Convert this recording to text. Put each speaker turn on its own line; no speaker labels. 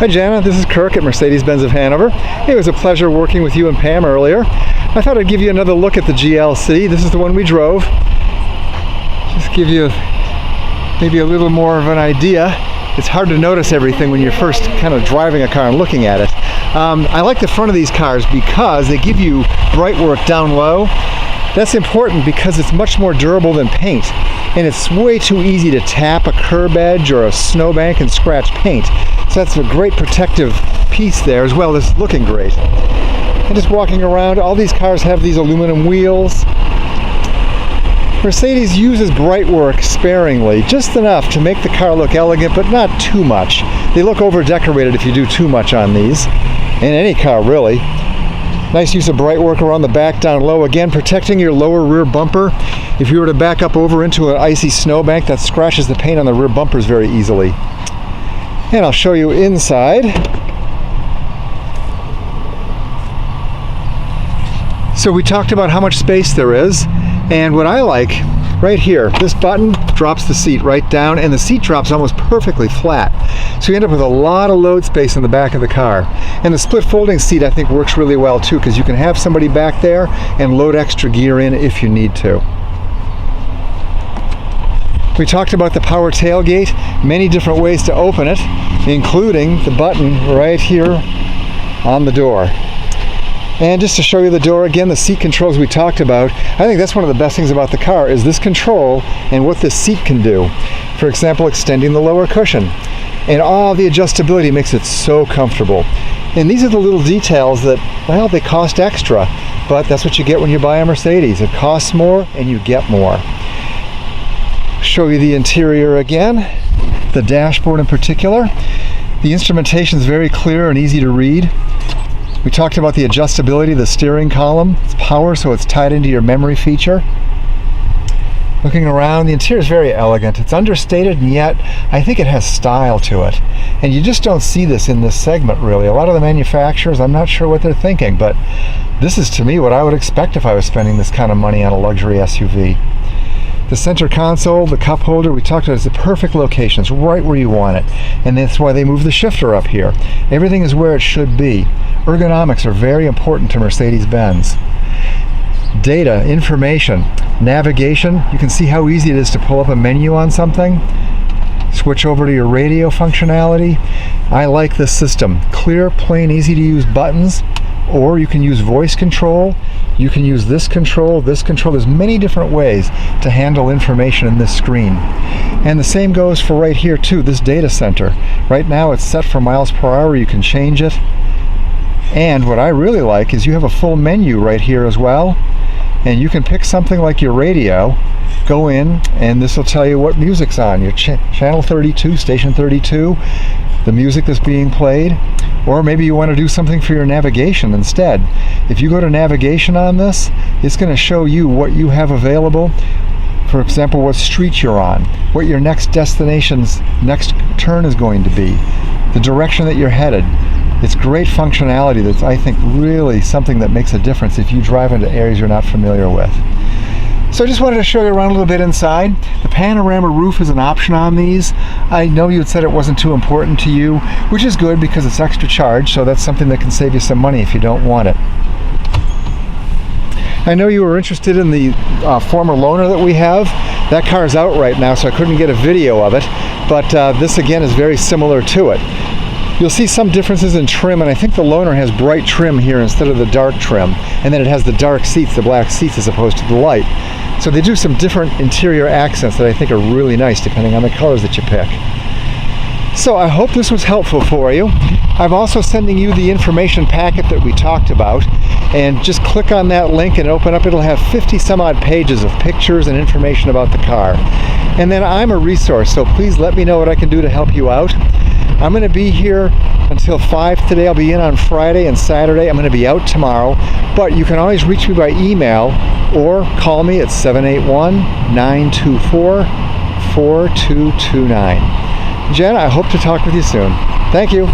Hi Jana, this is Kirk at Mercedes-Benz of Hanover. It was a pleasure working with you and Pam earlier. I thought I'd give you another look at the GLC. This is the one we drove. Just give you maybe a little more of an idea. It's hard to notice everything when you're first kind of driving a car and looking at it. I like the front of these cars because they give you bright work down low. That's important because it's much more durable than paint. And it's way too easy to tap a curb edge or a snowbank and scratch paint. So that's a great protective piece there, as well as looking great. And just walking around, all these cars have these aluminum wheels. Mercedes uses bright work sparingly, just enough to make the car look elegant, but not too much. They look over-decorated if you do too much on these. In any car, really. Nice use of bright work around the back down low. Again, protecting your lower rear bumper. If you were to back up over into an icy snowbank, that scratches the paint on the rear bumpers very easily. And I'll show you inside. So we talked about how much space there is, and what I like, right here, this button drops the seat right down, and the seat drops almost perfectly flat. So you end up with a lot of load space in the back of the car. And the split folding seat I think works really well too, because you can have somebody back there and load extra gear in if you need to. We talked about the power tailgate, many different ways to open it, including the button right here on the door. And just to show you the door again, the seat controls we talked about, I think that's one of the best things about the car is this control and what this seat can do. For example, extending the lower cushion. And all the adjustability makes it so comfortable. And these are the little details that, well, they cost extra, but that's what you get when you buy a Mercedes. It costs more and you get more. Show you the interior again, the dashboard in particular. The instrumentation is very clear and easy to read. We talked about the adjustability of the steering column. It's power, so it's tied into your memory feature. Looking around, the interior is very elegant. It's understated, and yet I think it has style to it. And you just don't see this in this segment, really. A lot of the manufacturers, I'm not sure what they're thinking, but this is, to me, what I would expect if I was spending this kind of money on a luxury SUV. The center console, the cup holder, we talked about, it's the perfect location. It's right where you want it. And that's why they moved the shifter up here. Everything is where it should be. Ergonomics are very important to Mercedes-Benz. Data, information, navigation. You can see how easy it is to pull up a menu on something. Switch over to your radio functionality. I like this system. Clear, plain, easy to use buttons. Or you can use voice control. You can use this control, this control. There's many different ways to handle information in this screen. And the same goes for right here too, this data center. Right now it's set for miles per hour. You can change it. And what I really like is you have a full menu right here as well. And you can pick something like your radio, go in, and this will tell you what music's on. Your channel 32, station 32, the music that's being played. Or maybe you want to do something for your navigation instead. If you go to navigation on this, it's going to show you what you have available. For example, what street you're on, what your next destination's next turn is going to be, the direction that you're headed. It's great functionality that's, I think, really something that makes a difference if you drive into areas you're not familiar with. So I just wanted to show you around a little bit inside. The panorama roof is an option on these. I know you had said it wasn't too important to you, which is good because it's extra charge, so that's something that can save you some money if you don't want it. I know you were interested in the former loaner that we have. That car is out right now, so I couldn't get a video of it, but this again is very similar to it. You'll see some differences in trim, and I think the loaner has bright trim here instead of the dark trim, and then it has the dark seats, the black seats, as opposed to the light. So they do some different interior accents that I think are really nice depending on the colors that you pick. So I hope this was helpful for you. I'm also sending you the information packet that we talked about, and just click on that link and open up. It'll have 50 some odd pages of pictures and information about the car. And then I'm a resource, so please let me know what I can do to help you out. I'm going to be here until 5 today. I'll be in on Friday and Saturday. I'm going to be out tomorrow, but you can always reach me by email or call me at 781-924-4229. Jen, I hope to talk with you soon. Thank you.